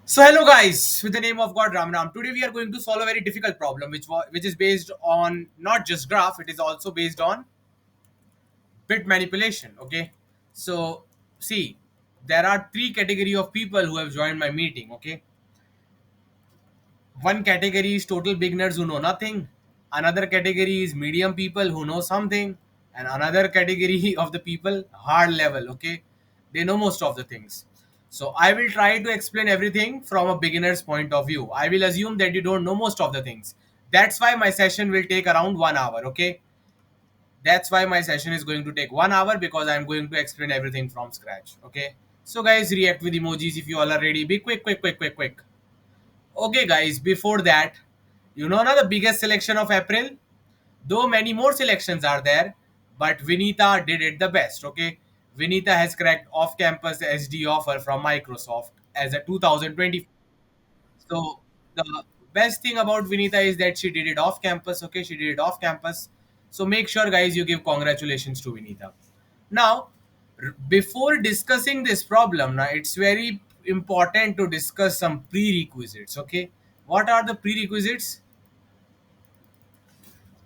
So hello guys, with the name of God Ram Ram. Today we are going to solve a very difficult problem which is based on not just graph, it is also based on bit manipulation. Okay, so see, there are three category of people who have joined my meeting. Okay, one category is total beginners who know nothing, another category is medium people who know something, and another category of the people hard level. Okay, they know most of the things. So I will try to explain everything from a beginner's point of view. I will assume that you don't know most of the things. That's why my session will take around 1 hour. Okay, that's why my session is going to take 1 hour, because I'm going to explain everything from scratch. Okay, so guys, react with emojis if you all are ready. Be quick, quick, quick, quick, quick. Okay, guys, before that, you know now the biggest selection of April? Though many more selections are there, but Vinita did it the best, okay? Vinita has cracked off-campus SD offer from Microsoft as a 2020. So the best thing about Vinita is that she did it off campus, okay? She did it off campus. So make sure, guys, you give congratulations to Vinita. Now, before discussing this problem, now it's very important to discuss some prerequisites, okay? What are the prerequisites?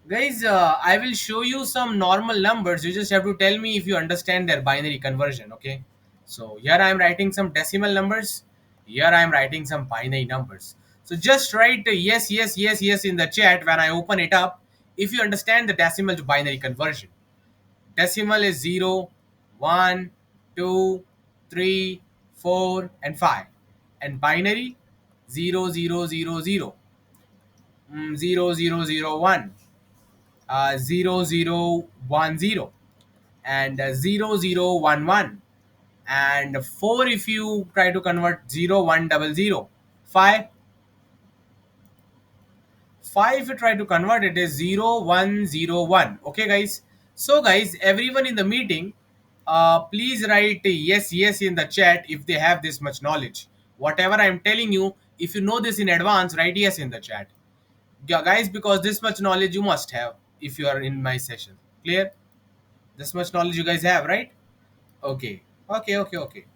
Guys, I will show you some normal numbers. You just have to tell me if you understand their binary conversion, okay? So here I am writing some decimal numbers. Here I am writing some binary numbers. So just write yes, yes, yes, yes in the chat when I open it up if you understand the decimal to binary conversion. Decimal is 0, 1, 2, 3, 4, and 5. And binary 0, 0, 0, 0, 0, 0, 0, 1. 0010 and 0011 and 4 if you try to convert 0100 5 5 if you try to convert it is 0101. Okay guys, so guys, everyone in the meeting, please write yes, yes in the chat if they have this much knowledge. Whatever I'm telling you, if you know this in advance, write yes in the chat. Yeah, guys, because this much knowledge you must have if you are in my session. Clear? This much knowledge you guys have, right? Okay. Okay, okay, okay.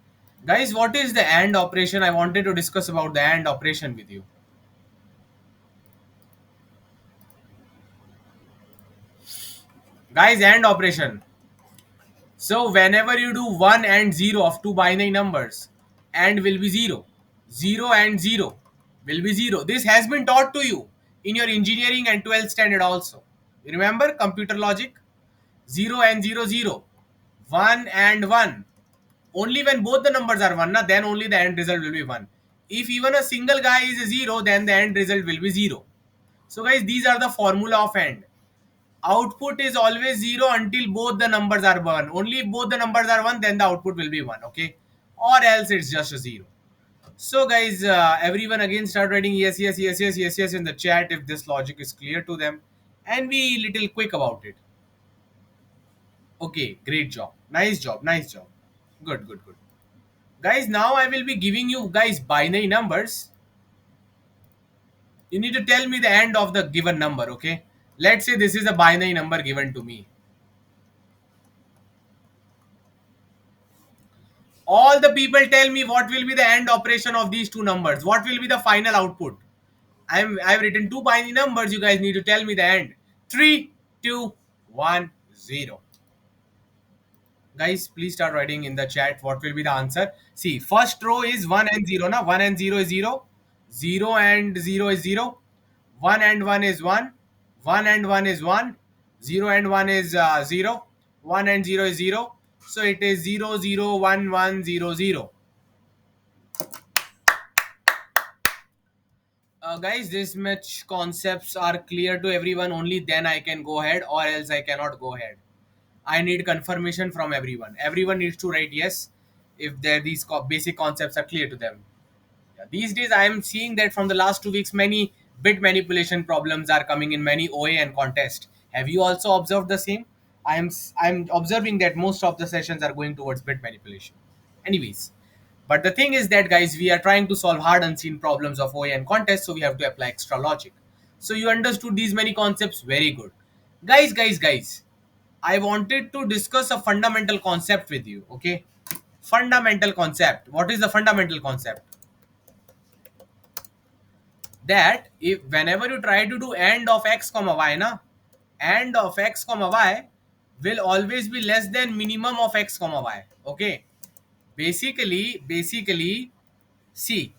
Guys, what is the AND operation? I wanted to discuss about the AND operation with you. Guys, AND operation. So whenever you do 1 and 0 of two binary numbers, AND will be 0. 0 and 0 will be 0. This has been taught to you in your engineering and 12th standard also. You remember computer logic? 0 and 0, 0. 1 and 1. Only when both the numbers are 1, then only the end result will be 1. If even a single guy is a 0, then the end result will be 0. So guys, these are the formula of AND. Output is always 0 until both the numbers are 1. Only if both the numbers are 1, then the output will be 1, okay? Or else it's just a 0. So guys, everyone again start writing yes, yes, yes, yes, yes, yes in the chat if this logic is clear to them. And be little quick about it. Okay, great job. Nice job, nice job. Good, good, good. Guys, now I will be giving you guys binary numbers. You need to tell me the end of the given number, okay? Let's say this is a binary number given to me. All the people tell me what will be the end operation of these two numbers. What will be the final output? I've written two binary numbers. You guys need to tell me the end. 3, 2, 1, 0. Guys, please start writing in the chat what will be the answer. See, first row is 1 and 0. Now 1 and 0 is 0. 0 and 0 is 0. 1 and 1 is 1. 1 and 1 is 1. 0 and 1 is 0. 1 and 0 is 0. So it is 0, 0, 1, 1, 0, 0. Guys, this much concepts are clear to everyone. Only then I can go ahead, or else I cannot go ahead. I need confirmation from everyone. Everyone needs to write yes if these basic concepts are clear to them. Yeah, these days, I am seeing that from the last 2 weeks, many bit manipulation problems are coming in many OA and contest. Have you also observed the same? I'm observing that most of the sessions are going towards bit manipulation. Anyways, but the thing is that guys, we are trying to solve hard unseen problems of OA and contest, so we have to apply extra logic. So you understood these many concepts, very good. Guys, I wanted to discuss a fundamental concept with you. Okay, fundamental concept. What is the fundamental concept? that if whenever you try to do and of x comma y na, and of x comma y will always be less than minimum of x comma y. Okay, basically see,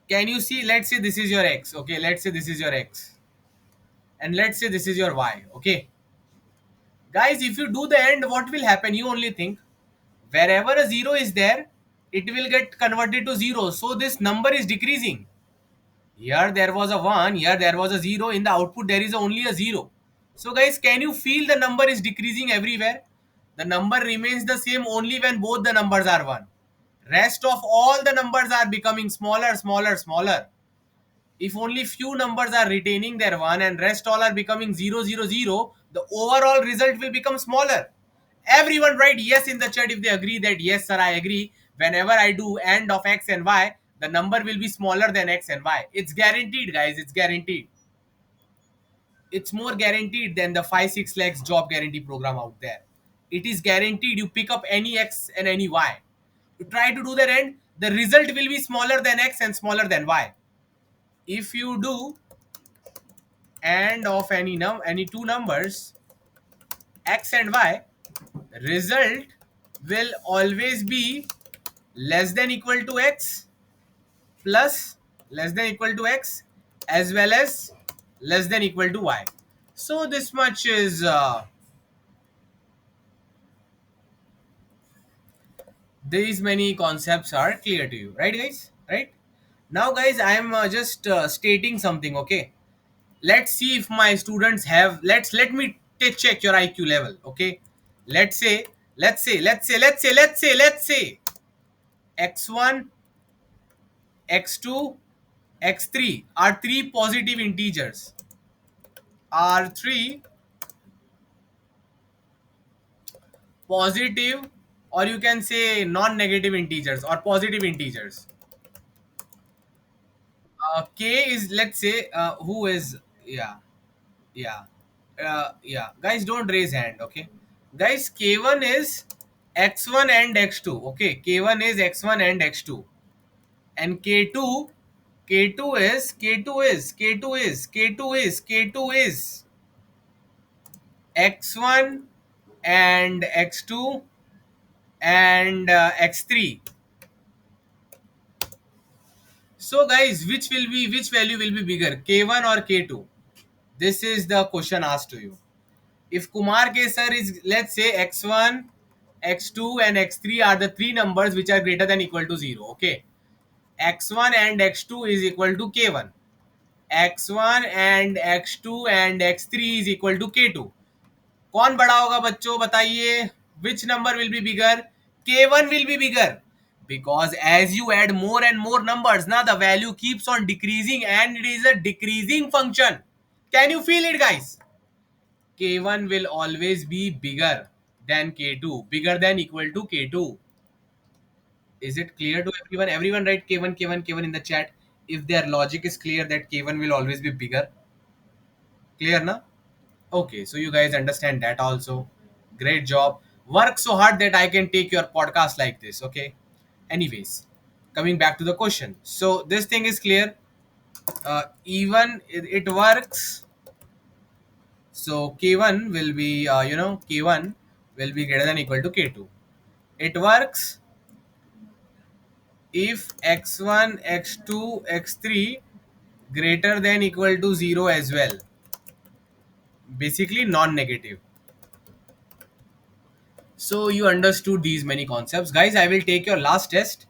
can you see, let's say this is your x, okay, let's say this is your x, and let's say this is your y. Okay, guys, if you do the end, what will happen? You only think, wherever a 0 is there, it will get converted to 0, so this number is decreasing. Here there was a 1, here there was a 0, in the output there is only a 0. So guys, can you feel the number is decreasing everywhere? The number remains the same only when both the numbers are 1. Rest of all the numbers are becoming smaller, smaller, smaller. If only few numbers are retaining their 1 and rest all are becoming 0, 0, 0, the overall result will become smaller. Everyone write yes in the chat if they agree that yes sir, I agree. Whenever I do and of x and y, the number will be smaller than x and y. It's guaranteed, guys. It's guaranteed. It's more guaranteed than the 5-6 lakhs job guarantee program out there. It is guaranteed. You pick up any x and any y, you try to do the end, the result will be smaller than x and smaller than y. If you do and of any two numbers x and y, result will always be less than equal to x plus less than equal to x as well as less than equal to y. So this much is these many concepts are clear to you, right guys? Right now guys, I am just stating something. Okay, let's see if my students have, let me check your IQ level. Okay, let's say let's say x1, x2, x3 are three positive integers, are three positive, or you can say non-negative integers or positive integers. K is, let's say, who is, yeah, yeah, yeah. Guys, don't raise hand, okay? Guys, K1 is x1 and x2, okay? K1 is x1 and x2, and K2 is x1 and x2 and x3. So guys, which value will be bigger, K1 or K2? This is the question asked to you. If Kumar K sir is, let's say, x1, x2 and x3 are the three numbers which are greater than equal to 0. Okay, x1 and x2 is equal to K1, x1 and x2 and x3 is equal to K2. कौन बड़ा होगा बच्चों, बताइए? Which number will be bigger? K1 will be bigger, because as you add more and more numbers, now the value keeps on decreasing and it is a decreasing function. Can you feel it, guys? K1 will always be bigger than K2, bigger than equal to K2. Is it clear to everyone? Everyone write K1, K1, K1 in the chat if their logic is clear that K1 will always be bigger. Clear, na? Okay, so you guys understand that also. Great job. Work so hard that I can take your podcast like this, okay? Anyways, coming back to the question. So this thing is clear. Even it works. So K1 will be, K1 will be greater than equal to K2. It works if x1, x2, x3 greater than equal to 0 as well. Basically non-negative. So you understood these many concepts. Guys, I will take your last test.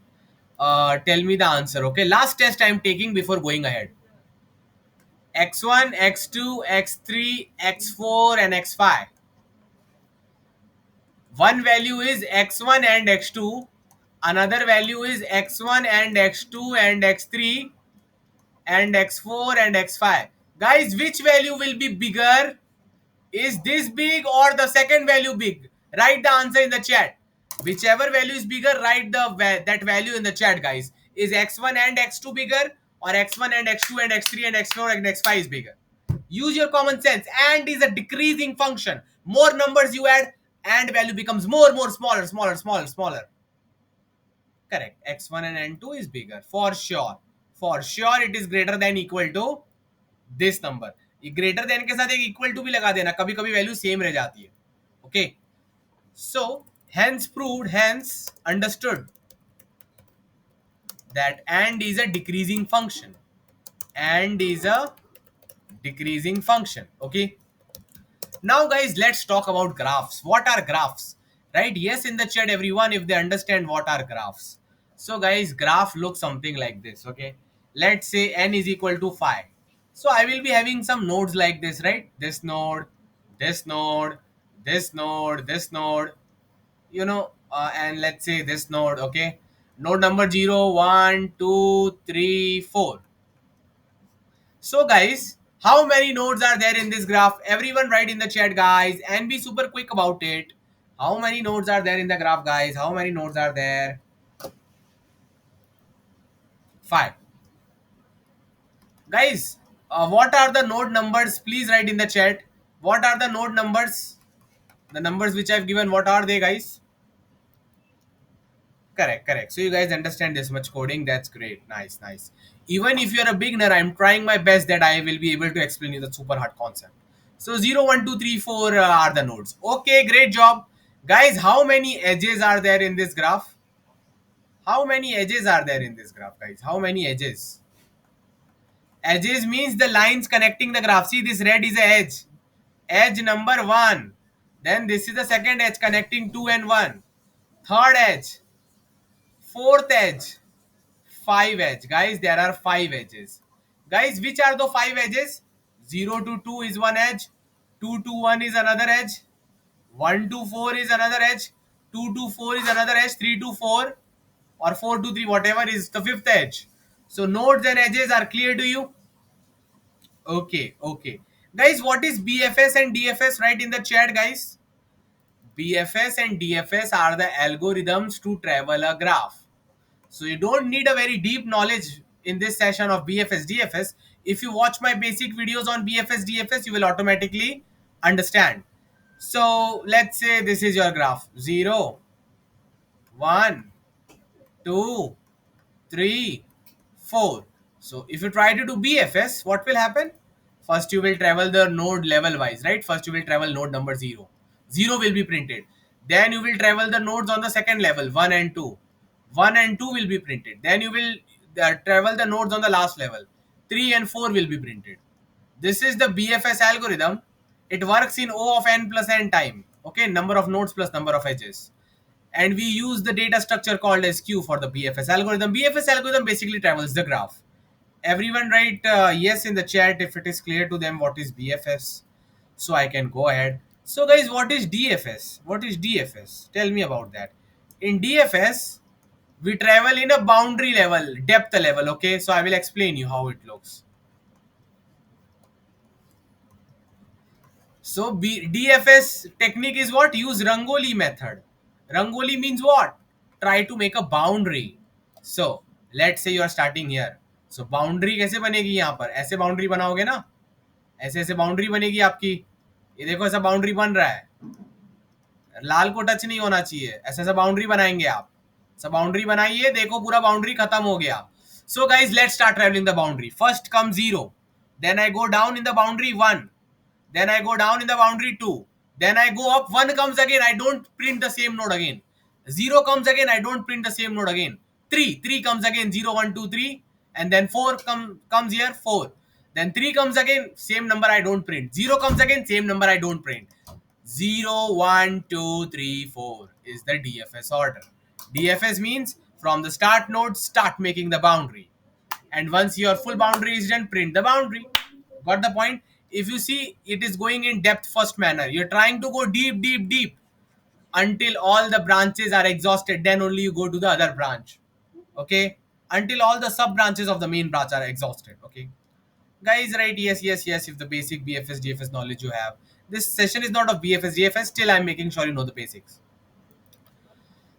Tell me the answer. Okay, last test I am taking before going ahead. X1, x2, x3, x4 and x5. One value is x1 and x2. Another value is x1 and x2 and x3 and x4 and x5. Guys, which value will be bigger? Is this big or the second value big? Write the answer in the chat. Whichever value is bigger, write that value in the chat, guys. Is x1 and x2 bigger, or x1 and x2 and x3 and x4 and x5 is bigger? Use your common sense. And is a decreasing function. More numbers you add, and value becomes more smaller, smaller, smaller, smaller. Correct. X1 and N2 is bigger for sure. for sure it is greater than equal to this number. ये greater than के साथ एक equal to भी लगा देना, कभी कभी value same रह जाती है. Okay, so hence proved, hence understood that and is a decreasing function. And is a decreasing function. Okay, now guys, let's talk about graphs. What are graphs? Right, yes, in the chat everyone, if they understand what are graphs. So guys, graph looks something like this. Okay, let's say n is equal to 5. So I will be having some nodes like this, right? This node, this node, this node, this node, and let's say this node. Okay, node number 0, 1, 2, 3, 4. So guys, how many nodes are there in this graph? Everyone write in the chat guys and be super quick about it. How many nodes are there in the graph guys? How many nodes are there? 5. Guys, what are the node numbers? Please write in the chat. What are the node numbers? The numbers which I've given, what are they guys? Correct, correct. So you guys understand this much coding. That's great. Nice, nice. Even if you're a beginner, I'm trying my best that I will be able to explain you the super hard concept. So 0, 1, 2, 3, 4 are the nodes. Okay, great job. Guys, how many edges are there in this graph? How many edges are there in this graph, guys? How many edges? Edges means the lines connecting the graph. See, this red is a edge. Edge number 1. Then this is the second edge connecting 2 and 1. Third edge. Fourth edge. 5 edge. Guys, there are 5 edges. Guys, which are the 5 edges? 0 to 2 is one edge. 2 to 1 is another edge. 1 to 4 is another edge. 2 to 4 is another edge. 3 to 4 or 4 to 3, whatever is the fifth edge. So nodes and edges are clear to you? Okay, okay. Guys, what is BFS and DFS? Write in the chat, guys. BFS and DFS are the algorithms to travel a graph. So you don't need a very deep knowledge in this session of BFS DFS. If you watch my basic videos on BFS DFS, you will automatically understand. So let's say this is your graph. 0, 1, 2, 3, 4. So if you try to do BFS, what will happen? First you will travel the node level wise, right? First you will travel node number 0. 0 will be printed. Then you will travel the nodes on the second level, 1 and 2. 1 and 2 will be printed. Then you will travel the nodes on the last level. 3 and 4 will be printed. This is the BFS algorithm. It works in O of n plus n time. Okay, number of nodes plus number of edges. And we use the data structure called as Q for the BFS algorithm. BFS algorithm basically travels the graph. Everyone write yes in the chat if it is clear to them what is BFS, so I can go ahead. So guys, what is DFS? What is DFS? Tell me about that. In DFS, we travel in a boundary level, depth level. Okay, so I will explain you how it looks. So DFS technique is what? Use Rangoli method. Rangoli means what? Try to make a boundary. So let's say you are starting here. So boundary कैसे बनेगी यहाँ पर? ऐसे boundary बनाओगे ना? ऐसे ऐसे boundary बनेगी आपकी. ये देखो ऐसा बाउंड्री बन रहा है. लाल को टच नहीं होना चाहिए. ऐसे ऐसा बाउंड्री बनाएंगे आप. सब बाउंड्री बनाइए. देखो पूरा बाउंड्री खत्म हो गया. So guys, let's start traveling the boundary. First comes 0. Then I go down in the boundary 1. Then I go down in the boundary 2. Then I go up. 1 comes again. I don't print the same node again. 0 comes again. I don't print the same node again. 3. 3 comes again. 0, 1, 2, 3. And then 4 comes here. 4. Then 3 comes again. Same number I don't print. 0 comes again. Same number I don't print. 0, 1, 2, 3, 4 is the DFS order. DFS means from the start node, start making the boundary. And once your full boundary is done, print the boundary. Got the point? If you see, it is going in depth first manner. You're trying to go deep, deep, deep until all the branches are exhausted. Then only you go to the other branch. Okay? Until all the sub branches of the main branch are exhausted. Okay? Guys, right? Yes, yes, yes. If the basic BFS, DFS knowledge you have. This session is not of BFS, DFS. Still, I'm making sure you know the basics.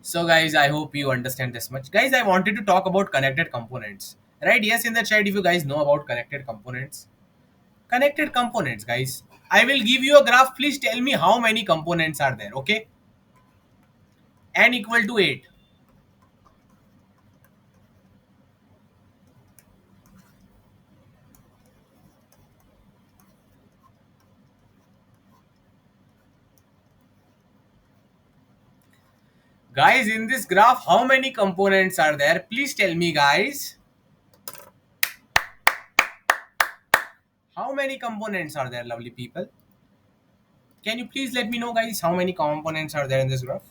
So guys, I hope you understand this much. Guys, I wanted to talk about connected components. Right? Yes, in the chat, if you guys know about connected components. Connected components, guys. I will give you a graph. Please tell me how many components are there. Okay? N equal to 8. Guys, in this graph, how many components are there? Please tell me, guys. How many components are there, lovely people? Can you please let me know, guys, how many components are there in this graph?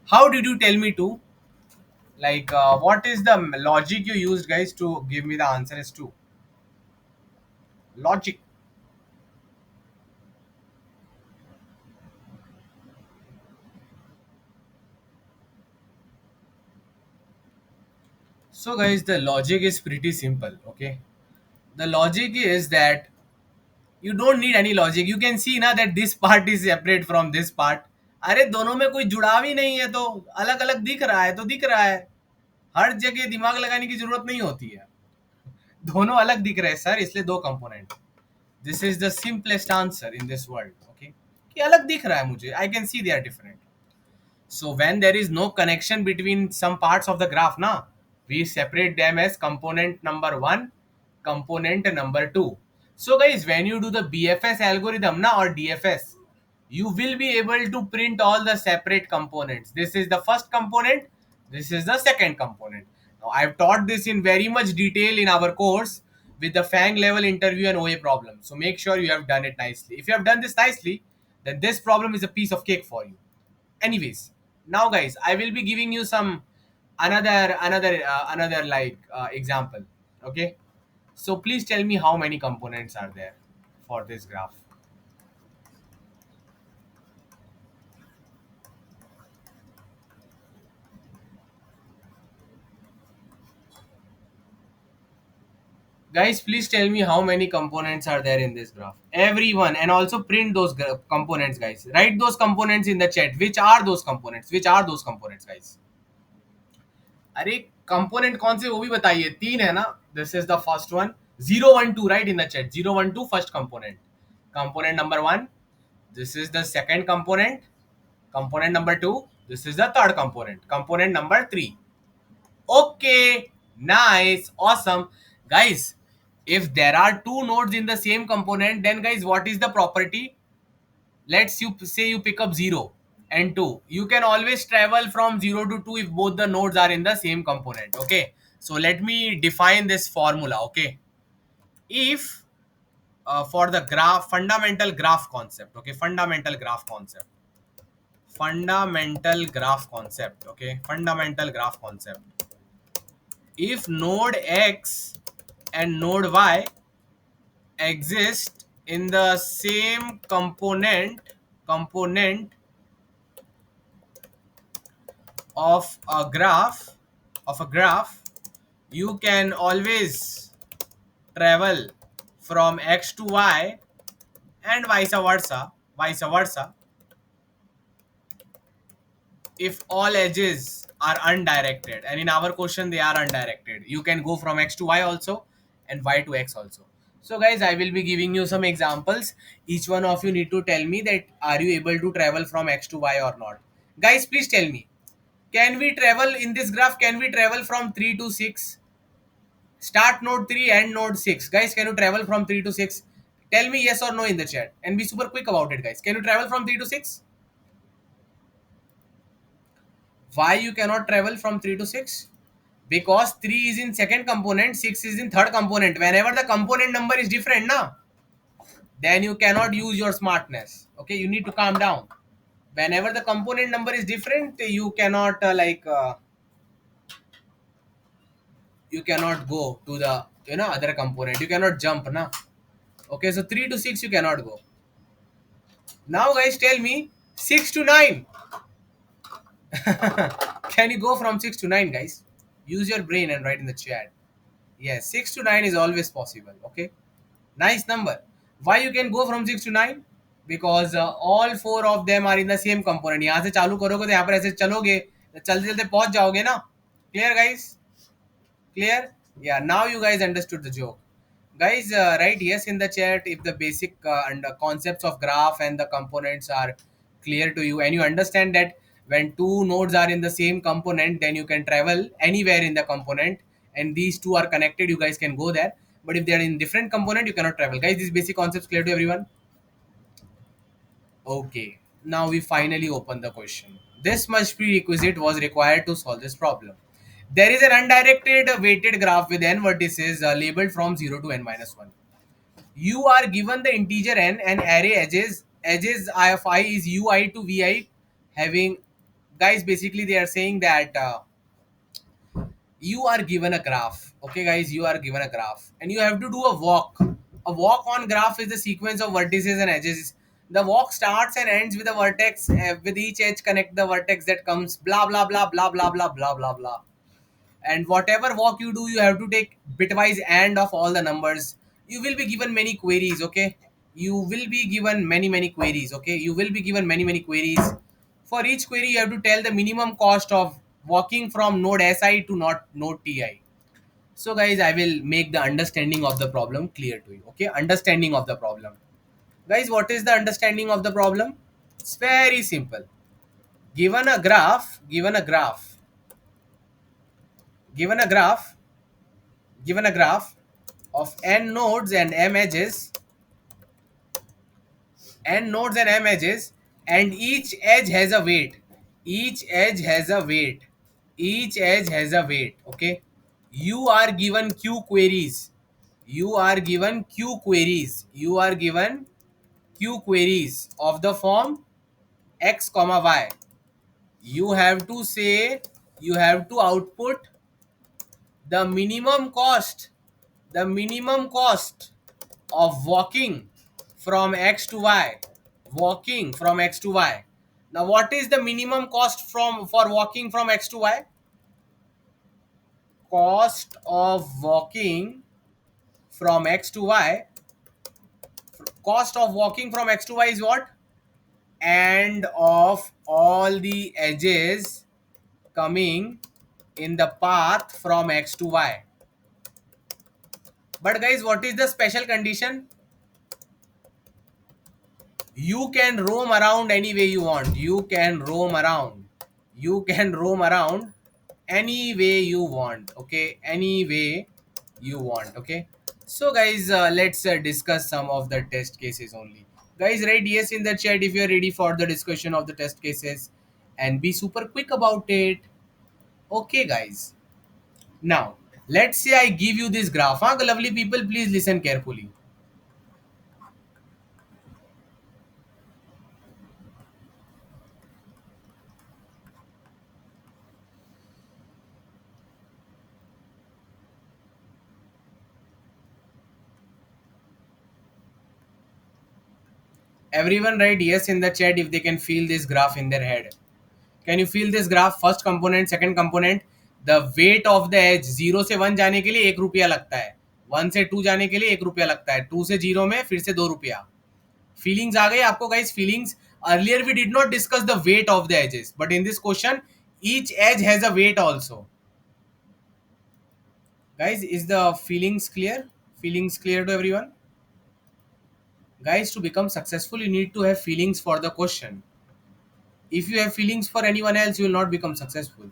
How did you tell me to? Like, what is the logic you used, guys, to give me the answer as to? Logic. So, guys, the logic is pretty simple, okay? The logic is that you don't need any logic. You can see ना that this part is separate from this part. अरे दोनों में कोई जुड़ाव ही नहीं है, तो अलग अलग दिख रहा है तो दिख रहा है. हर जगह दिमाग लगाने की जरूरत नहीं होती है. दोनों अलग दिख रहे हैं सर, इसलिए दो component. This is the simplest answer in this world. Okay, कि अलग दिख रहा है मुझे. I can see they are different. So when there is no connection between some parts of the graph, na, we separate them as component number one, component number two. So guys, when you do the BFS algorithm, na, or DFS, you will be able to print all the separate components. This is the first component. This is the second component. Now I've taught this in very much detail in our course with the FANG level interview and OA problem. So make sure you have done it nicely. If you have done this nicely, then this problem is a piece of cake for you. Anyways, now guys, I will be giving you some another like example. Okay, so please tell me how many components are there for this graph. Guys, please tell me how many components are there in this graph. Everyone, and also print those components, guys. Write those components in the chat. Which are those components? Which are those components, guys? अरे component कौन से वो भी बताइए. तीन है ना. This is the first one. 0 1 2 right in the chat. 0 1 2 first component. Component number one. This is the second component. Component number two. This is the third component. Component number three. Okay, nice, awesome. guys, if there are two nodes in the same component, then guys, what is the property? Let's you say you pick up 0 and 2. You can always travel from 0 to 2 if both the nodes are in the same component. Okay, so let me define this formula. Okay, if for the graph, fundamental graph concept. Okay, fundamental graph concept. Fundamental graph concept. Okay, fundamental graph concept. If node X and node Y exist in the same component of a graph, you can always travel from X to Y and vice versa if all edges are undirected, and in our question they are undirected. You can go from X to Y also and Y to X also. So guys, I will be giving you some examples. Each one of you need to tell me that are you able to travel from X to Y or not. Guys, please tell me, can we travel in this graph? Can we travel from 3 to 6? Start node 3 and node 6. Guys, can you travel from 3 to 6? Tell me yes or no in the chat and be super quick about it, guys. Can you travel from 3 to 6? Why you cannot travel from 3 to 6? Because 3 is in second component, 6 is in third component. Whenever the component number is different, na, then you cannot use your smartness. Okay, you need to calm down. Whenever the component number is different, you cannot you cannot go to the other component. You cannot jump, na. Okay, so 3 to 6 you cannot go. Now guys, tell me 6 to 9. Can you go from 6 to 9, guys? Use your brain and write in the chat. Yes, 6 to 9 is always possible. Okay, nice number. Why you can go from 6 to 9? Because all four of them are in the same component. यहाँ से चालू करोगे तो यहाँ पर ऐसे चलोगे तो चलते चलते पहुंच जाओगे ना. Clear, guys? Clear? Yeah, now you guys understood the joke. Guys, write yes in the chat if the basic and concepts of graph and the components are clear to you, and you understand that when two nodes are in the same component, then you can travel anywhere in the component, and these two are connected, you guys can go there. But if they are in different component, you cannot travel. Guys, these basic concepts clear to everyone? Okay, now we finally open the question. This much prerequisite was required to solve this problem. There is an undirected weighted graph with n vertices labeled from 0 to n minus 1. You are given the integer n and array edges of I is ui to vi, having, guys, basically they are saying that you are given a graph. Okay guys, you are given a graph and you have to do a walk on graph is the sequence of vertices and edges. The walk starts and ends with a vertex, with each edge connect the vertex that comes blah blah blah blah blah blah blah blah blah. And whatever walk you do, you have to take bitwise and of all the numbers. You will be given many queries. Okay, you will be given many queries. Okay, you will be given many queries. For each query you have to tell the minimum cost of walking from node si to not node ti. So guys, I will make the understanding of the problem clear to you. Okay, understanding of the problem. Guys, what is the understanding of the problem? It's very simple. Given a graph, given a graph given a graph of n nodes and m edges, and each edge has a weight. Each edge has a weight. Each edge has a weight. Okay. You are given q queries. You are given q queries. You are given q queries of the form x comma y. You have to say, you have to output the minimum cost, the minimum cost of walking from x to y. Walking from x to y. Now what is the minimum cost for walking from x to y? Cost of walking from x to y. Cost of walking from x to y is what? And of all the edges coming in the path from x to y. But guys, what is the special condition? You can roam around any way you want. You can roam around. You can roam around any way you want. Okay, any way you want. Okay, so guys, let's discuss some of the test cases only. Guys, write yes in the chat if you are ready for the discussion of the test cases, and be super quick about it. Okay guys, now let's say I give you this graph. Huh? Lovely people, please listen carefully. Everyone write yes in the chat if they can feel this graph in their head. Can you feel this graph? First component, second component. The weight of the edge, 0 से 1 जाने के लिए 1 रुपया लगता है, 1 से 2 जाने के लिए 1 रुपया लगता है, 2 से 0 में फिर से 2 रुपया. फीलिंग्स आ गई आपको guys? Feelings. Earlier we did not discuss the weight of the edges, but in this question each edge has a weight also. Guys, is the feelings clear? Feelings clear to everyone? Guys, to become successful you need to have feelings for the question. If you have feelings for anyone else, you will not become successful.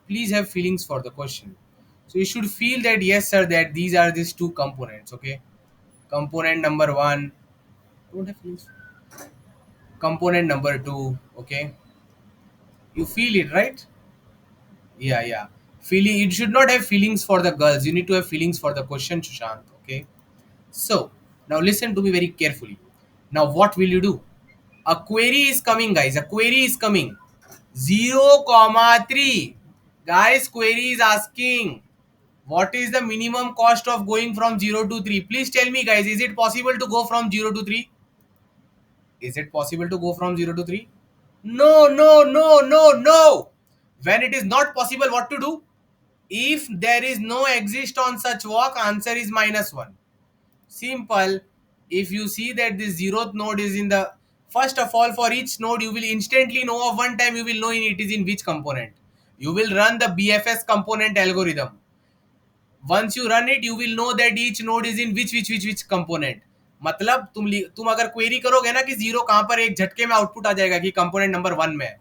Please have feelings for the question. So you should feel that yes sir, that these are these two components. Okay, component number one, don't have feelings. Component number two. Okay, you feel it, right? Yeah. Feeling, you should not have feelings for the girls, you need to have feelings for the question, Sushant. Okay, so now listen to me very carefully. Now what will you do? A query is coming, guys. A query is coming. 0 comma 3. Guys, query is asking what is the minimum cost of going from 0 to 3. Please tell me guys, is it possible to go from 0 to 3? Is it possible to go from 0 to 3? No. When it is not possible, what to do? If there is no exist on such walk, answer is -1. Simple. If you see that this 0th node is in the, first of all, for each node you will instantly know, of one time you will know it is in which component. You will run the BFS component algorithm. Once you run it, you will know that each node is in which component. मतलब तुम अगर query करोगे ना कि zero कहां पर, एक झटके में आउटपुट आ जाएगा कि कंपोनेंट नंबर 1 में.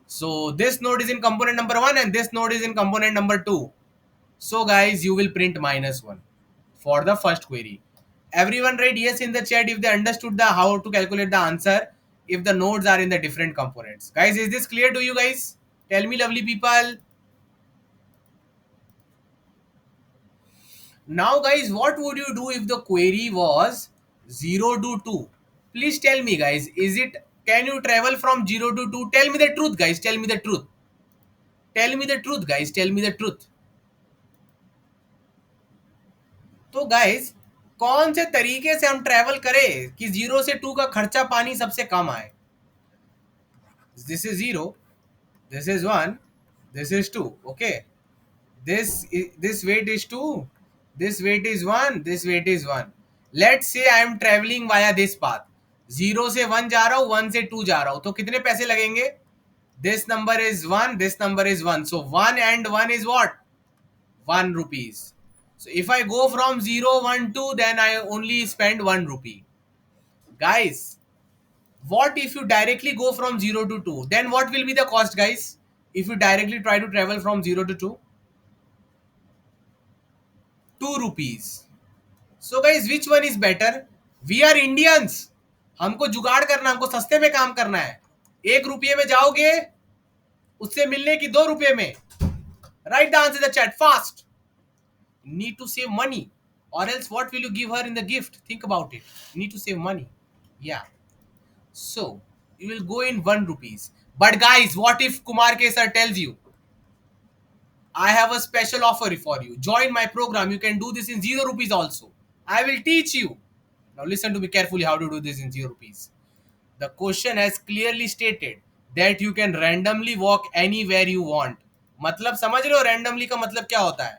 So this node is in component number 1 and this node is in component number 2. So guys, you will print -1 for the first query. Everyone write yes in the chat if they understood the how to calculate the answer. if the nodes are in the different components. Guys, is this clear to you guys? Tell me, lovely people. Now, guys, what would you do if the query was 0 to 2? Please tell me, guys, is it, can you travel from 0 to 2? Tell me the truth, guys. Tell me the truth. Tell me the truth, guys. Tell me the truth. तो guys, कौन से तरीके से हम travel करें कि 0 से 2 का खर्चा पानी सबसे कम आए? This is 0, this is 1, this is 2. Okay, this weight is 2, this weight is 1, this weight is 1. Let's say I am traveling via this path. 0 से 1 जा रहा हूँ, 1 से 2 जा रहा हूँ, तो कितने पैसे लगेंगे? This number is 1, this number is 1. So 1 and 1 is what? 1 rupees. So if I go from 0, 1, 2, then I only spend 1 rupee. Guys, what if you directly go from 0 to 2? Then what will be the cost, guys? If you directly try to travel from 0 to 2? 2 rupees. So guys, which one is better? We are Indians. हमको जुगाड़ करना, हमको सस्ते में काम करना है. 1 रुपये में जाओगे, उससे मिलने की 2 रुपये में. Write the answer in the chat fast. Need to save money, or else what will you give her in the gift? Think about it. Need to save money. Yeah. So you will go in 1 rupees. But guys, what if Kumar Kesar tells you, I have a special offer for you. Join my program. You can do this in 0 rupees also. I will teach you. Now listen to me carefully how to do this in 0 rupees. The question has clearly stated that you can randomly walk anywhere you want. मतलब समझ रहे हो randomly का मतलब क्या होता है?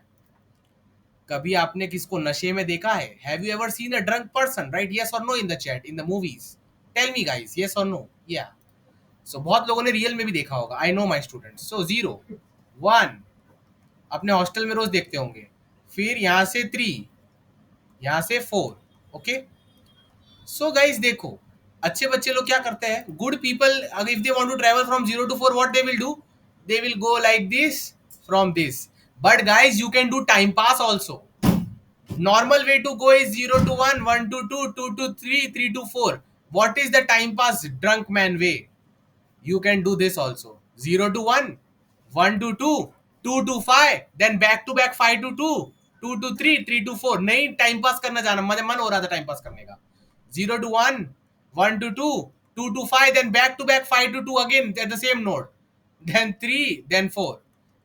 कभी आपने किसको नशे में देखा है? Have you ever seen a drunk person? Right? Yes or no in the chat, in the movies. Tell me guys, yes or no? Yeah. So बहुत लोगों ने रियल में भी देखा होगा. I know my students. So 0, 1, अपने hostel में रोज देखते होंगे. फिर यहाँ से 3, यहाँ से 4. ओके. सो गाइस देखो, अच्छे बच्चे लोग क्या करते हैं? Good people, if they want to travel from 0 to 4, what they will do? They will go like this from this. But guys, you can do time pass also. Normal way to go is 0 to 1, 1 to 2, 2 to 3, 3 to 4. What is the time pass drunk man way? You can do this also. 0 to 1, 1 to 2, 2 to 5, then back to back 5 to 2, 2 to 3, 3 to 4. नहीं time pass करना जाना, मुझे मन हो रहा था time pass करने का. 0 to 1, 1 to 2, 2 to 5, then back to back 5 to 2 again at the same node, then 3, then 4.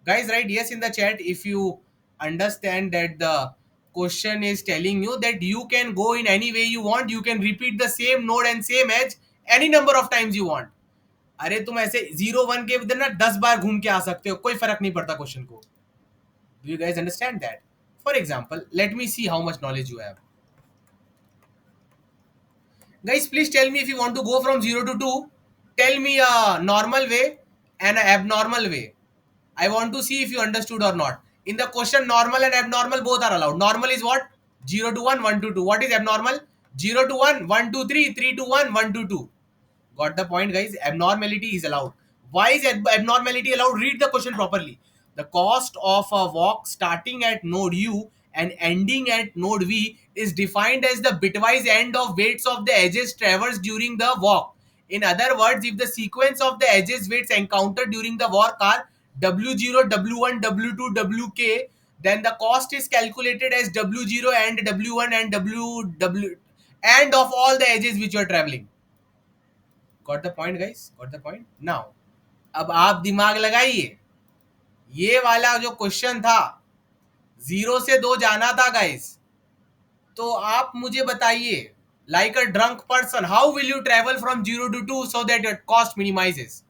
Guys, write yes in the chat if you understand that the question is telling you that you can go in any way you want. You can repeat the same node and same edge any number of times you want. अरे तुम ऐसे 0 1 के इधर ना 10 बार घूम के आ सकते हो, कोई फर्क नहीं पड़ता क्वेश्चन को. Do you guys understand that? For example, let me see how much knowledge you have. Guys, please tell me if you want to go from 0 to 2. Tell me a normal way and an abnormal way. I want to see if you understood or not. In the question, normal and abnormal both are allowed. Normal is what? 0 to 1, 1 to 2. What is abnormal? 0 to 1, 1 to 3, 3 to 1, 1 to 2. Got the point, guys? Abnormality is allowed. Why is abnormality allowed? Read the question properly. The cost of a walk starting at node U and ending at node V is defined as the bitwise end of weights of the edges traversed during the walk. In other words, if the sequence of the edges weights encountered during the walk are W0, W1, W2, WK, then the cost is calculated as W0 and W1 and W and of all the edges which you are traveling. Got the point, guys? Got the point? Now, अब आप दिमाग लगाइए. ये वाला जो question था, 0 से 2 जाना था गाइस. तो आप मुझे बताइए, like a drunk person, how will you travel from 0 to 2 so that your cost minimizes?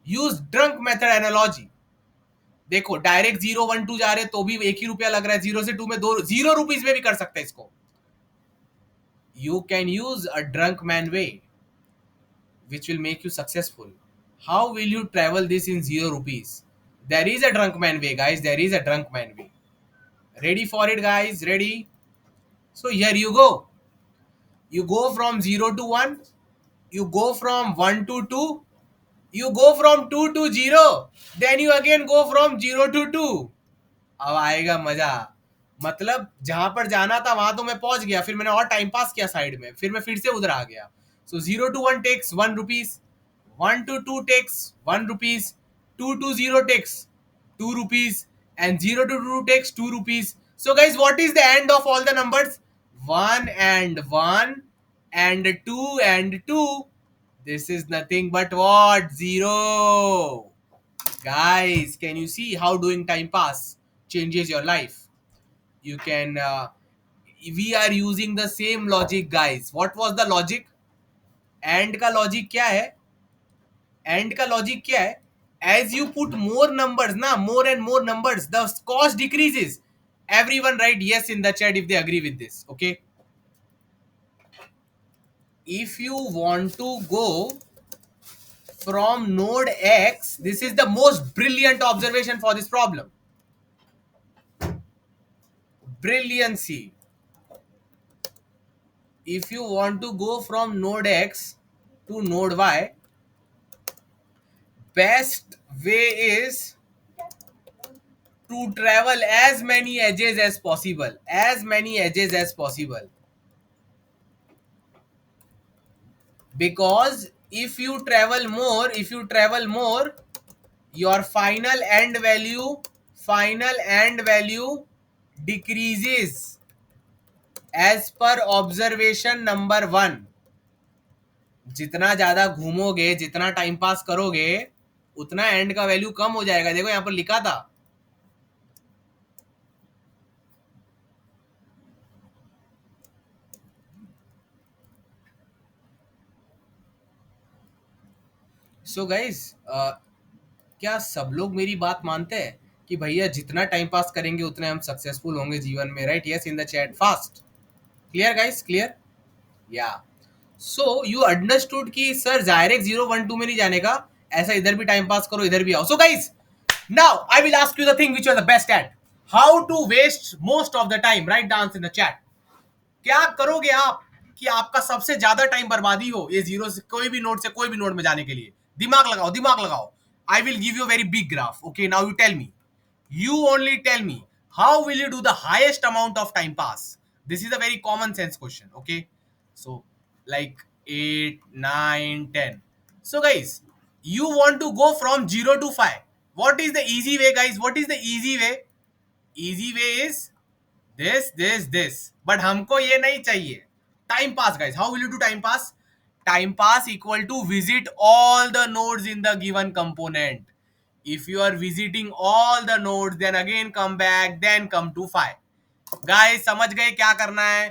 Use drunk method analogy. देखो, डायरेक्ट 0 1 2 जा रहे तो भी 1 ही रुपया लग रहा है. 0 से 2 में 2 0 रुपीज में भी कर सकते हैं इसको. You can use a drunk man way which will make you successful. How will you travel this in 0 rupees? There is a drunk man way, guys. There is a drunk man way. Ready for it, guys? Ready? So here you go. You go from 0 to 1. You go from 1 to 2. You go from 2 to 0. Then you again go from 0 to 2. अब आएगा मजा. मतलब जहां पर जाना था वहां तो मैं पहुंच गया, फिर मैंने और टाइम पास किया साइड में, फिर मैं फिर से उधर आ गया. So 0 to 1 takes 1 rupees, 1 to 2 takes 1 rupees, 2 to 0 takes 2 rupees, and 0 to 2 takes 2 rupees. So guys, what is the end of all the numbers? 1 and 1 and 2 and 2. This is nothing but what? 0. Guys, can you see how doing time pass changes your life? You can we are using the same logic, guys. What was the logic? End का logic क्या है? End का logic क्या है? As you put more numbers ना, more and more numbers, the cost decreases. Everyone write yes in the chat if they agree with this. Okay, if you want to go from node X, this is the most brilliant observation for this problem. Brilliancy. If you want to go from node X to node Y, best way is to travel as many edges as possible, as many edges as possible. Because if you travel more, your final end value decreases as per observation number 1. जितना ज्यादा घूमोगे, जितना time pass करोगे, उतना and का value कम हो जाएगा. देखो यहां पर लिखा था. सो गाइस, क्या सब लोग मेरी बात मानते हैं कि भैया जितना टाइम पास करेंगे उतने हम सक्सेसफुल होंगे जीवन में? Right, yes in the chat fast. Clear guys, clear? या. सो यू अंडरस्टूड कि सर डायरेक्ट 0 1 2 में नहीं जाने का, ऐसा इधर भी टाइम पास करो, इधर भी आओ. So guys, now I will ask you the thing which you are the best at. How to waste most of the time? Write the answer in the chat. क्या करोगे आप कि आपका सबसे ज्यादा टाइम बर्बादी हो ये जीरो से कोई भी नोड से कोई भी नोड में जाने के लिए? दिमाग लगाओ, दिमाग लगाओ. I will give you very big graph. Okay, now you tell me, you only tell me, how will you do the highest amount of time pass? This is a very common sense question. Okay, so like 8 9 10. So guys, you want to go from 0 to 5. What is the easy way, guys? What is the easy way? Easy way is this, but हमको ये नहीं चाहिए. Time pass, guys. How will you do time pass? Time pass equal to visit all the nodes in the given component. If you are visiting all the nodes, then again come back, then come to 5. Guys, समझ गए क्या करना है?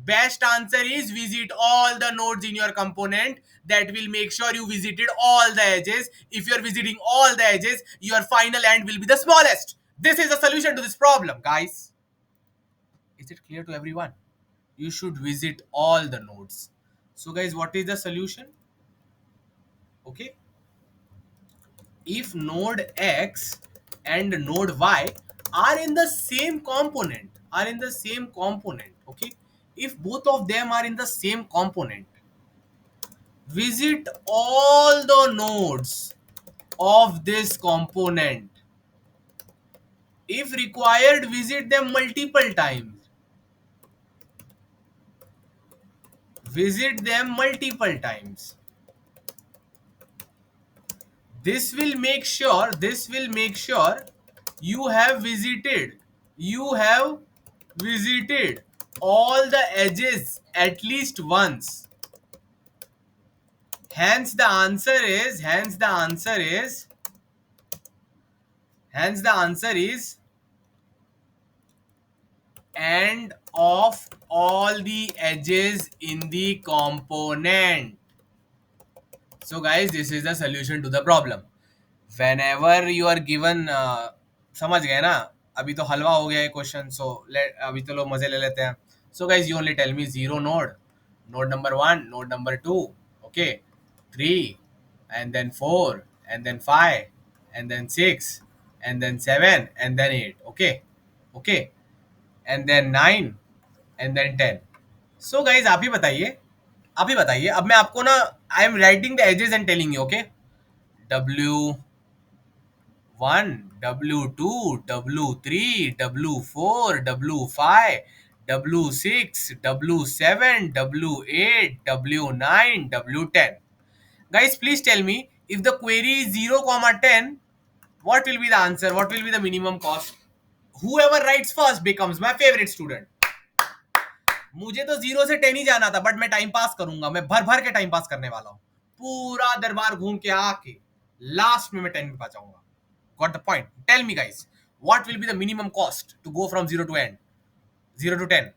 Best answer is visit all the nodes in your component. That will make sure you visited all the edges. If you are visiting all the edges, your final end will be the smallest. This is the solution to this problem, guys. Is it clear to everyone? You should visit all the nodes. So guys, what is the solution? Okay, if node X and node Y are in the same component, okay, if both of them are in the same component, visit all the nodes of this component. If required, visit them multiple times. Visit them multiple times. This will make sure you have visited all the edges at least once. Hence the answer is and of all the edges in the component. So guys, this is the solution to the problem. Whenever you are given समझ गए ना? अभी तो हलवा हो गया है question. सो अभी तो लोग मजे ले लेते हैं. So guys, you only tell me 0 node number 1, node number 2, okay, 3, and then 4, and then 5, and then 6, and then 7, and then 8. Okay, and then 9, and then 10. So guys, आप ही बताइए. अब मैं आपको ना, I am writing the edges and telling you. Okay, W1, W2, W3, W4, W5, W6, W7, W8, W9, W10. Guys, please tell me if the query is 0, 10, what will be the answer? What will be the minimum cost? Whoever writes first becomes my favorite student. मुझे तो 0 से 10 ही जाना था, but मैं time pass करूंगा, मैं भर भर के टाइम पास करने वाला हूं, पूरा दरबार घूम के आके लास्ट में मैं 10 पे पहुंचाऊंगा. Got the point? Tell me guys, what will be the minimum cost to go from 0 to end? 0 to 10.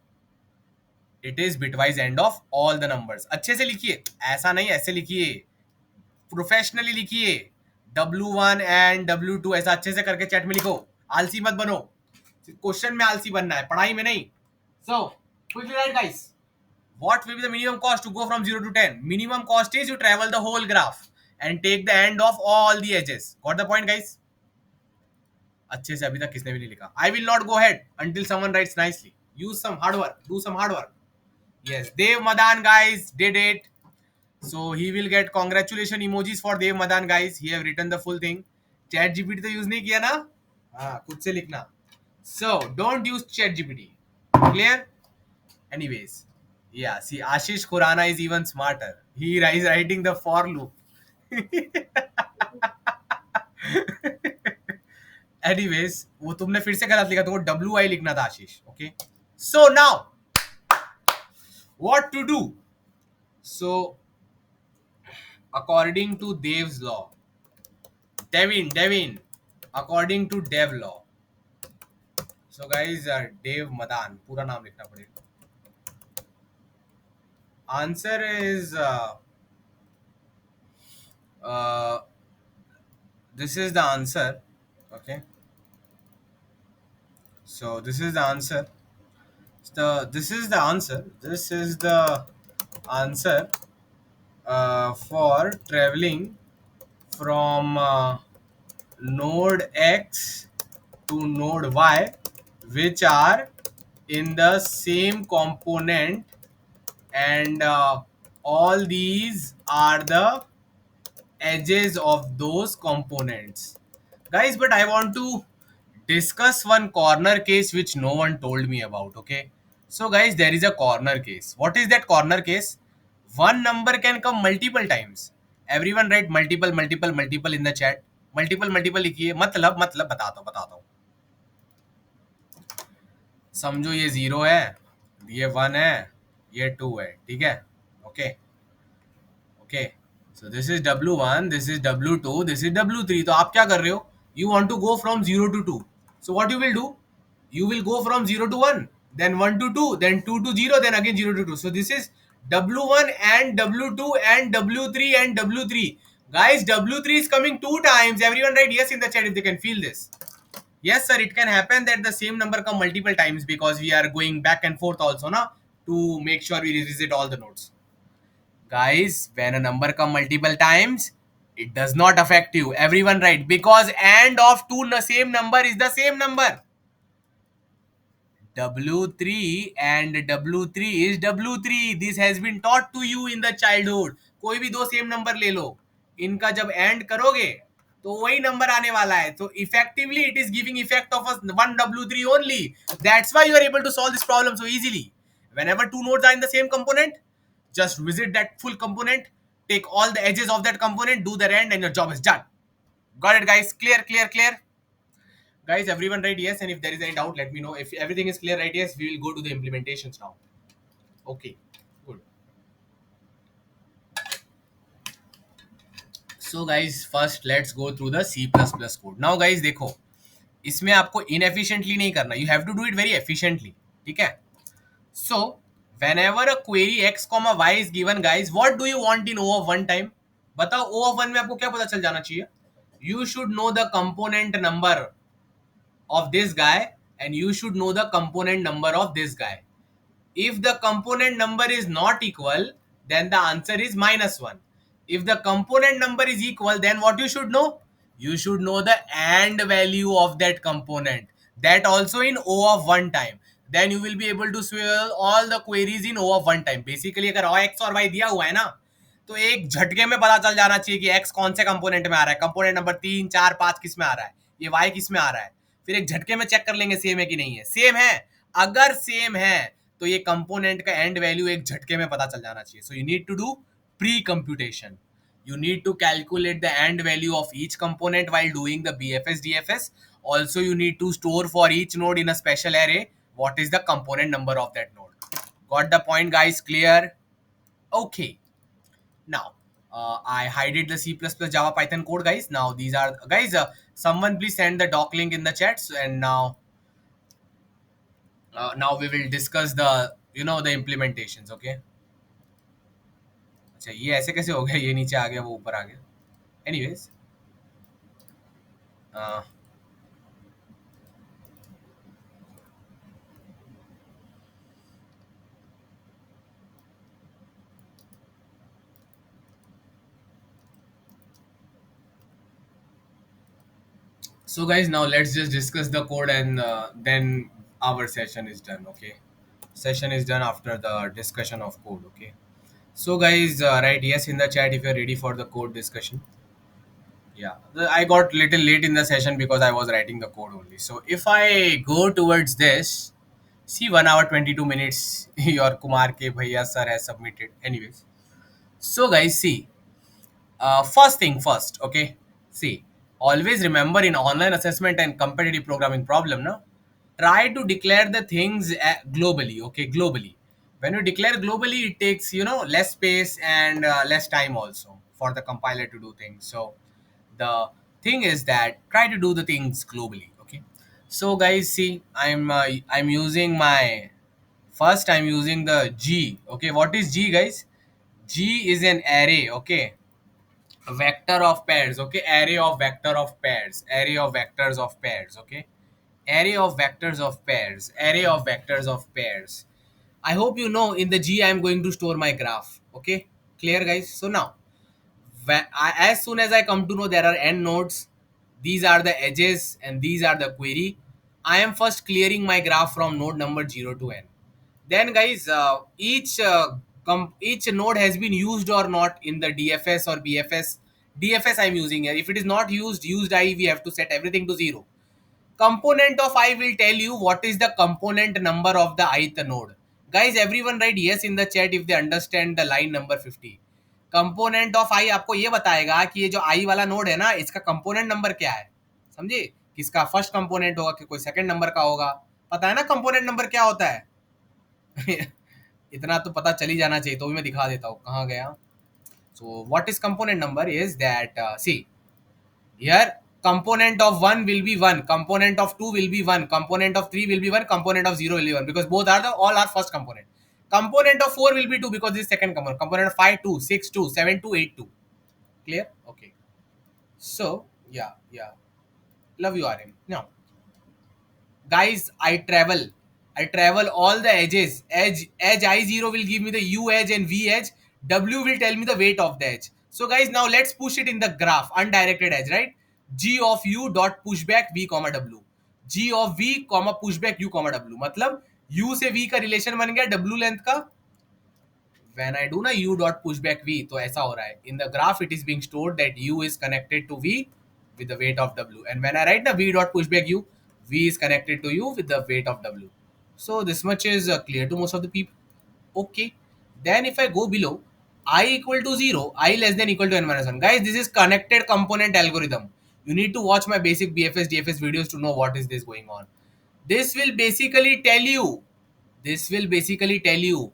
It is bitwise end of all the numbers. अच्छे से लिखिए, ऐसा नहीं ऐसे लिखिए, प्रोफेशनली लिखिए. W1 एंड W2 ऐसा अच्छे से करके चैट में लिखो. आलसी मत बनो, क्वेश्चन में आलसी बनना है, पढ़ाई में नहीं. So quickly write guys, what will be the minimum cost to go from 0 to 10? Minimum cost is you travel the whole graph and take the end of all the edges. Got the point guys? अच्छे से अभी तक किसने भी नहीं लिखा. I will not go ahead until someone writes nicely. Use some hard work, do some hard work. Yes, Dev Madan guys did it. So he will get congratulation emojis for Dev Madan guys. He have written the full thing. Chat GPT तो use नहीं किया ना, हाँ खुद से लिखना. So don't use Chat GPT. Clear? Anyways, yeah. See, Ashish Khurana is even smarter. He is writing the for loop. Anyways, वो तुमने फिर से गलत लिखा, तुमको WI लिखना था आशीष. Okay. So now, what to do? So according to Dev's law, Devin, according to Dev law. So guys, Dev Madan, पूरा नाम लिखना पड़ेगा. Answer is this is the answer. Okay. So this is the answer. This is the answer. This is the answer for traveling from node X to node Y, which are in the same component, and all these are the edges of those components. Guys, but I want to discuss one corner case which no one told me about. Okay, so guys, there is a corner case. What is that corner case? One number can come multiple times. Everyone write multiple, multiple, multiple in the chat. Multiple, multiple लिखिए. मतलब बताता हूँ. समझो ये 0 है, ये 1 है, ये 2 है. ठीक है. Okay. Okay. So this is W1, this is W2, this is W3. तो आप क्या कर रहे हो? You want to go from 0 to 2. So what you will do? You will go from 0 to 1, then 1 to 2, then 2 to 0, then again 0 to 2. So this is W1 and W2 and W3 and W3. Guys, W3 is coming 2 times. Everyone write yes in the chat if they can feel this. Yes sir, it can happen that the same number come multiple times because we are going back and forth also na, to make sure we revisit all the notes. Guys, when a number come multiple times, it does not affect you. Everyone write, because and of two same number is the same number. W3 and W3 is W3. This has been taught to you in the childhood. कोई भी दो same number ले लो, इनका जब and करोगे तो वही number आने वाला है. तो effectively it is giving effect of one W3 only. That's why you are able to solve this problem so easily. Whenever two nodes are in the same component, just visit that full component, take all the edges of that component, do the end, and your job is done. Got it, guys? Clear, clear, clear. Guys, everyone write yes, and if there is any doubt, let me know. If everything is clear, write yes. We will go to the implementations now. Okay, good. So guys, first let's go through the C++ code. Now guys, देखो, इसमें आपको inefficiently नहीं करना. You have to do it very efficiently. ठीक है? So whenever a query x, y is given, guys, what do you want in O of 1 time? बताओ O of 1 में आपको क्या पता चल जाना चाहिए? You should know the component number of this guy and you should know the component number of this guy. If the component number is not equal, then the answer is -1. If the component number is equal, then what you should know? You should know the AND value of that component. That also in O of 1 time. Then you will be able to solve all the queries in O of 1 time. Basically अगर x और y दिया हुआ है ना, तो एक झटके में पता चल जाना चाहिए कि x कौन से कंपोनेंट में आ रहा है. कंपोनेंट नंबर 3, 4, 5 किस में आ रहा है, ये y किस में आ रहा है. फिर एक झटके में चेक कर लेंगे सेम है कि नहीं है. सेम है, अगर सेम है तो ये कंपोनेंट का एंड वैल्यू एक झटके में पता चल जाना चाहिए. So you need to do precomputation. You need to calculate the end value of each component while doing the BFS DFS. Also, you need to store for each node in a special array what is the component number of that node. Got the point, guys? Clear? Okay. Now, I hided the C++ Java Python code, guys. Now, these are guys. Someone please send the doc link in the chats. And now we will discuss the the implementations. Okay. अच्छा ये ऐसे कैसे हो गया, ये नीचे आ गया वो ऊपर आ गया. Anyways, uh, so guys, now let's just discuss the code and then our session is done. Okay, session is done after the discussion of code. Okay, so guys, write yes in the chat if you're ready for the code discussion. Yeah, I got little late in the session because I was writing the code only. So if I go towards this, see 1 hour 22 minutes your Kumar ke bhaiya sir has submitted. Anyways, so guys, see, first thing first, okay. See, always remember in online assessment and competitive programming problem, no, try to declare the things globally. Okay, globally. When you declare globally, it takes less space and less time also for the compiler to do things. So the thing is that try to do the things globally. Okay. So guys, see, I'm using my first. I'm using the G. Okay, what is G, guys? G is an array. Okay, vector of pairs. Okay, array of vector of pairs, array of vectors of pairs. Okay, array of vectors of pairs, array of vectors of pairs. I hope you know in the G I am going to store my graph. Okay, clear, guys? So now as soon as I come to know there are n nodes, these are the edges and these are the query, I am first clearing my graph from node number 0 to n. Then guys, each node has been used or not in the DFS or BFS. DFS I'm using here. If it is not used I, we have to set everything to 0. Component of I will tell you what is the component number of the ith node. Guys, everyone write yes in the chat if they understand the line number 50. Component of I आपको ये बताएगा कि ये जो आई वाला node है ना, इसका कंपोनेंट नंबर क्या है. समझे? किसका फर्स्ट कंपोनेंट होगा कि कोई सेकंड नंबर का होगा. पता है ना कंपोनेंट नंबर क्या होता है? इतना तो पता चल ही जाना चाहिए. तो भी मैं दिखा देता हूँ कहाँ गया. So what is component number is that, see here, component of 1 will be 1, component of 2 will be 1, component of 3 will be 1, component of 0 will be 1, because both are the all are first component. Component of 4 will be 2 because this is second component. Component of 5 2, 6 2, 7 2, 8 2. Clear? Okay. So yeah, love you RM. Now guys, I travel all the edges. Edge I0 will give me the U edge and V edge. W will tell me the weight of the edge. So guys, now let's push it in the graph. Undirected edge, right? G of U dot pushback V comma W. G of V comma pushback U comma W. मतलब U से V का relation बन गया W length का. When I do na U dot pushback V, तो ऐसा हो रहा है. In the graph, it is being stored that U is connected to V with the weight of W. And when I write the V dot pushback U, V is connected to U with the weight of W. So this much is clear to most of the people. Okay. Then if I go below, I equal to 0, I less than equal to n minus 1. Guys, this is connected component algorithm. You need to watch my basic BFS DFS videos to know what is this going on. This will basically tell you, this will basically tell you,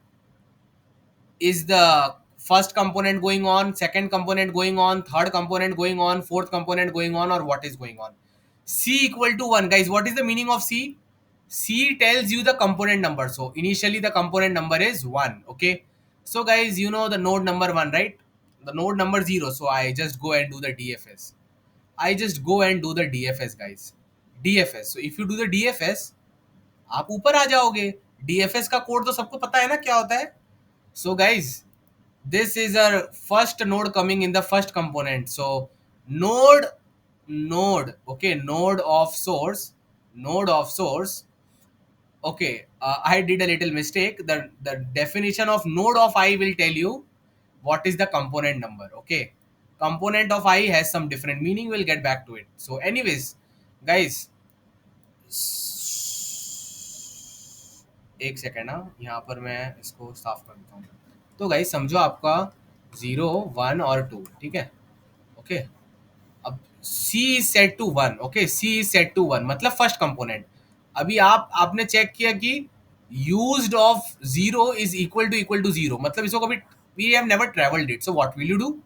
is the first component going on, second component going on, third component going on, fourth component going on, or what is going on. C equal to 1. Guys, what is the meaning of C? C tells you the component number. So initially the component number is 1. Okay. So guys, you know the node number 1, right? The node number 0. So I just go and do the DFS. I just go and do the DFS, guys. DFS. So if you do the DFS, आप ऊपर आ जाओगे. DFS का code तो सबको पता है ना क्या होता है. So guys, this is our first node coming in the first component. So node, okay, node of source. Okay, I did a little mistake. The definition of node of I will tell you what is the component number. Okay, component of I has some different meaning. We'll get back to it. So anyways, guys, एक second, हाँ यहाँ पर मैं इसको साफ कर देता हूँ। तो गाइस समझो आपका 0 1 और 2, ठीक है, ओके। अब C is set to 1, okay, C is set to 1 मतलब फर्स्ट कंपोनेंट। अभी आपने चेक किया कि used of 0 is equal to 0, मतलब इसको कभी we have never travelled it, so what will you do?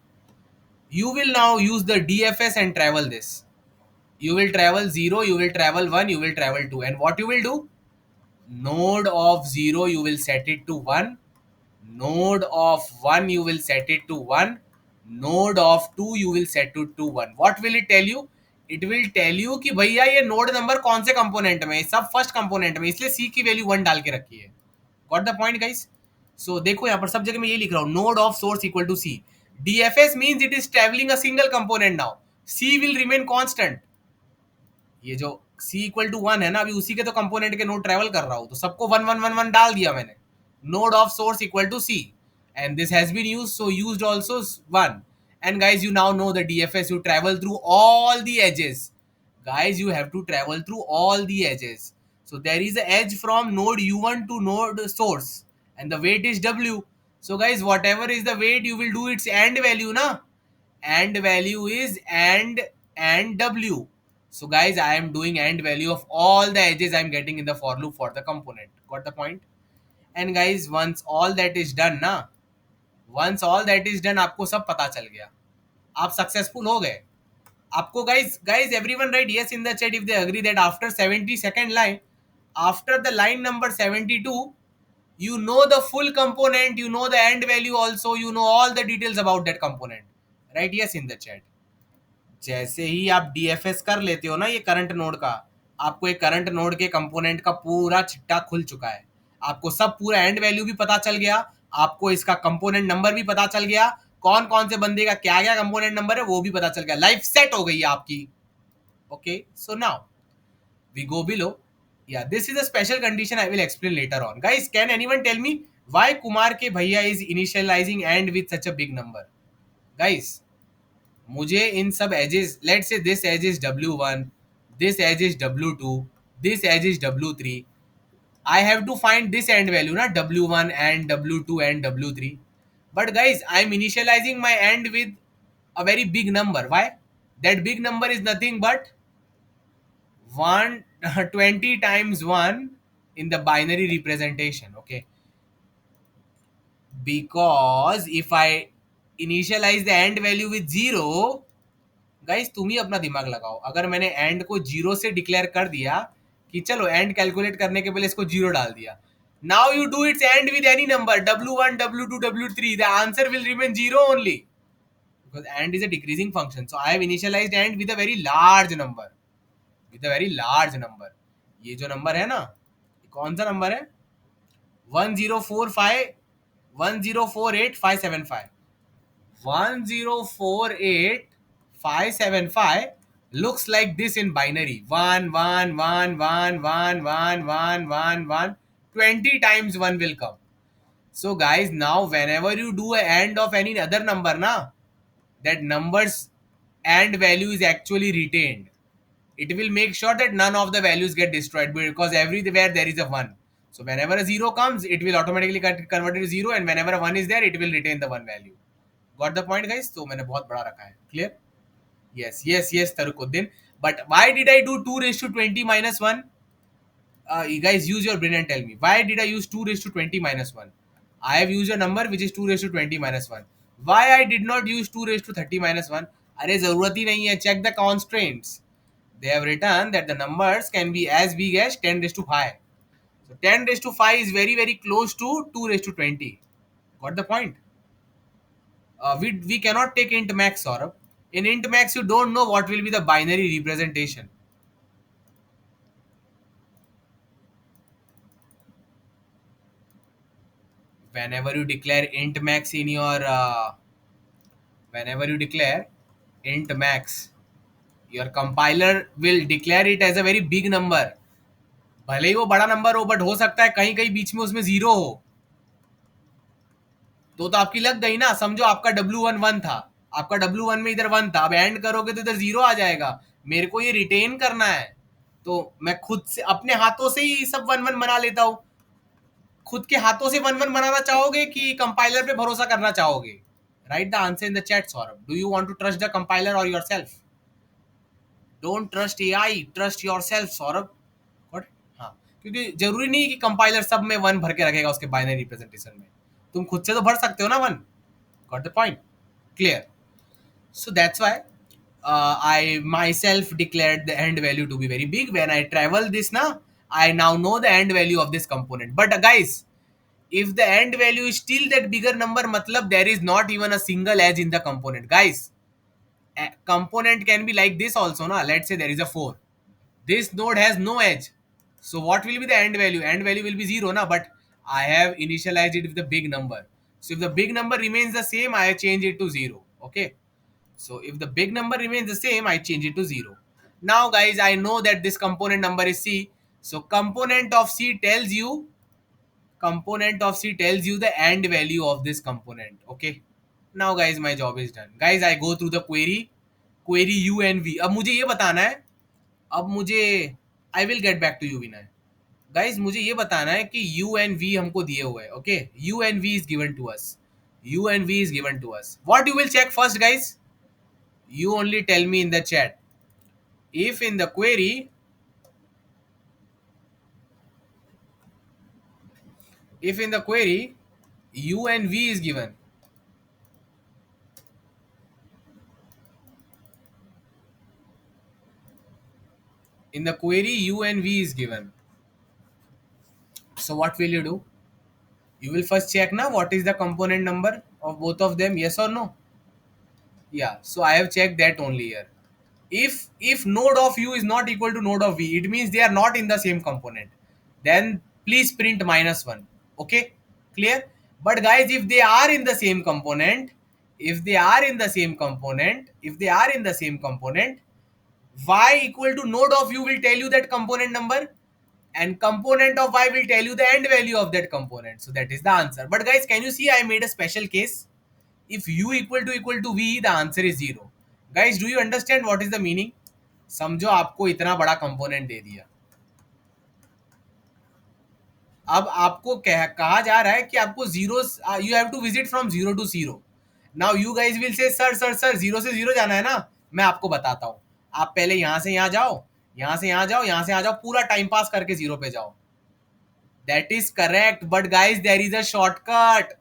You will now use the DFS and travel this. You will travel 0, you will travel 1, you will travel 2. And what you will do? Node of 0, you will set it to 1. Node of 1, you will set it to 1. Node of 2, you will set it to 1. What will it tell you? It will tell you कि भैया ये node number कौन से component में है, सब first component में, इसलिए सी की वैल्यू 1 डाल के रखी है। Got the point guys? So देखो यहाँ पर सब जगह मैं ये लिख रहा हूँ, node of source equal to C. DFS means it is travelling a single component, now C will remain constant. ये जो c इक्वल टू 1 है ना, अभी उसी के तो कंपोनेंट के नोड ट्रेवल कर रहा हूँ, तो सबको 1 1 1 1 डाल दिया मैंने। Node of source equal to c, and this has been used, so used also 1. And guys, you now know the DFS, you travel through all the edges. Guys, you have to travel through all the edges. So there is an edge from node u1 to node source, and the weight is w. So guys, whatever is the weight, you will do its AND value na. AND value is and w. So guys, I am doing AND value of all the edges I am getting in the for loop for the component. Got the point? And guys, once all that is done ना, once all that is done, आपको सब पता चल गया, आप successful हो गए। आपको guys everyone write yes in the chat if they agree that after 72nd line, after the line number 72, you know the full component, you know the AND value also, you know all the details about that component. Write yes in the chat. जैसे ही आप DFS कर लेते हो ना ये current node का, आपको एक करंट नोड के कंपोनेंट का पूरा चिट्टा खुल चुका है। आपको सब पूरा एंड वैल्यू भी पता चल गया, आपको इसका कंपोनेंट नंबर भी पता चल गया, कौन कौन से बंदे का क्या क्या कंपोनेंट नंबर है वो भी पता चल गया, लाइफ सेट हो गई है आपकी। Okay, so now we go below. Yeah this is a special condition, I will explain later on. Guys, can anyone tell me why Kumar के भैया is initializing end with such a big number? Guys, मुझे इन सब edges, let's say this edge is w1, this edge is w2, this edge is w3, I have to find this end value na, w1 and w2 and w3. But guys, I am initializing my end with a very big number. Why? That big number is nothing but 1 20 times 1 in the binary representation. Okay, because if I initialize the end value with 0, guys तुम ही अपना दिमाग लगाओ, अगर मैंने and को 0 से declare कर दिया कि चलो एंड कैलकुलेट करने के पहले इसको 0 डाल दिया, now you do it's and with any number w1 w2 w3, the answer will remain 0 only, because and is a decreasing function. So I have initialised and with a very large number, with a very large number. ये जो number है ना, कौन सा number है? 1045 1048575, 1048575 looks like this in binary, 1 1 1 1 1 1 1 1 1, 20 times 1 will come. So guys, now whenever you do a AND of any other number na, that number's AND value is actually retained. It will make sure that none of the values get destroyed, because everywhere there is a 1. So whenever a 0 comes, it will automatically get converted to 0, and whenever a 1 is there, it will retain the 1 value. Got the point guys? तो मैंने बहुत बड़ा रखा है, clear? Yes Tarukuddin, but why did I do 2 raised to 20 minus 1? You guys use your brain and tell me, why did I use 2 raised to 20 minus 1? I have used a number which is 2 raised to 20 minus 1. Why I did not use 2 raised to 30 minus 1? अरे जरूरत ही नहीं है, check the constraints. They have written that the numbers can be as big as 10 raised to 5. So 10 raised to 5 is very very close to 2 raised to 20. Got the point? We cannot take int max, Saurabh. In int max, you don't know what will be the binary representation. Whenever you declare int max in your, whenever you declare int max, your compiler will declare it as a very big number. भले ही वो बड़ा number हो, but हो सकता है कहीं कहीं बीच में उसमें जीरो हो, तो आपकी लग गई ना। समझो आपका w1 था, आपका w1 में इधर 1 था, अब एंड करोगे तो इधर 0 आ जाएगा। मेरे को ये रिटेन करना है, तो मैं खुद से अपने हाथों से ही सब 1 1 बना लेता हूँ। खुद के हाथों से वन वन बनाना चाहोगे कि कंपाइलर पे भरोसा करना चाहोगे? Write the answer in the chat Saurabh. Do you want to trust the compiler और yourself? Don't trust AI, trust yourself Saurabh. Got it? हाँ, क्योंकि जरूरी नहीं कि कंपाइलर सब में वन भर के रखेगा उसके बाइनरी रिप्रेजेंटेशन में. तुम खुद से तो भर सकते हो ना one. Got the point? Clear. So that's why I myself declared the end value to be very big. When I travel this now, I now know the end value of this component. But guys, if the end value is still that bigger number, matlab there is not even a single edge in the component. Guys, a component can be like this also. Na? Let's say there is a 4. This node has no edge. So what will be the end value? End value will be 0. Na? But I have initialized it with the big number. So if the big number remains the same, I change it to 0. Okay. So if the big number remains the same, I change it to 0. Now guys, I know that this component number is C. So component of C tells you the end value of this component. Okay. Now guys, my job is done. Guys, I go through the query U and V. अब मुझे ये बताना है, अब मुझे I will get back to you Vinay. Guys, मुझे ये बताना है कि U and V हमको दिए हुए हैं. Okay. U and V is given to us. U and V is given to us. What you will check first, guys? You only tell me in the chat. If in the query, U and V is given, in the query U and V is given, so what will you do? You will first check now what is the component number of both of them, yes or no? Yeah, so I have checked that only here. If node of U is not equal to node of V, it means they are not in the same component. Then please print -1. Okay, clear? But guys, if they are in the same component, Y equal to node of U will tell you that component number, and component of Y will tell you the end value of that component. So that is the answer. But guys, can you see I made a special case? If U equal to V, the answer is 0. Guys, do you understand what is the meaning? समझो आपको इतना बड़ा component दे दिया, अब आपको कहा जा रहा है कि आपको zero, you have to visit from 0 to 0. Now you guys will say sir 0 से 0 जाना है ना. मैं आपको बताता हूँ. आप पहले यहाँ से यहाँ जाओ, यहाँ से यहाँ जाओ, यहाँ से यहाँ जाओ, पूरा टाइम पास करके 0 पे जाओ. That is correct, but guys, there is a shortcut.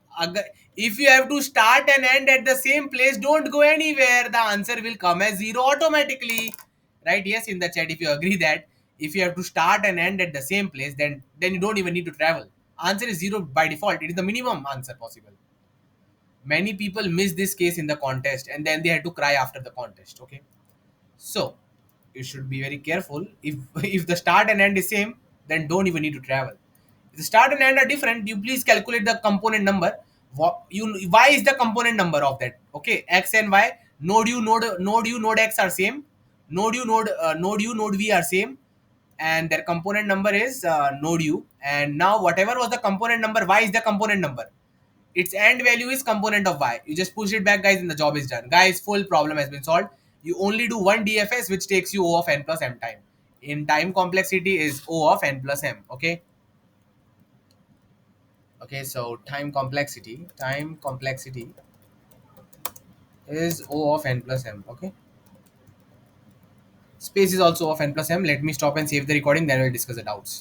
If you have to start and end at the same place, don't go anywhere. The answer will come as 0 automatically. Right? Yes, in the chat, if you agree that if you have to start and end at the same place, then you don't even need to travel. Answer is 0 by default. It is the minimum answer possible. Many people miss this case in the contest and then they had to cry after the contest. Okay. So you should be very careful. If if the start and end is same, then don't even need to travel. If the start and end are different, you please calculate the component number. Y is the component number of that. Okay, X and Y. Node X are same. Node U node V are same, and their component number is node U. And now whatever was the component number, Y is the component number. Its end value is component of Y. You just push it back, guys, and the job is done. Guys, full problem has been solved. You only do one DFS, which takes you O of n plus m time. In time complexity is O of n plus m. Okay. Okay, so time complexity is O of n plus m. Okay. Space is also of n plus m. Let me stop and save the recording, then we'll discuss the doubts.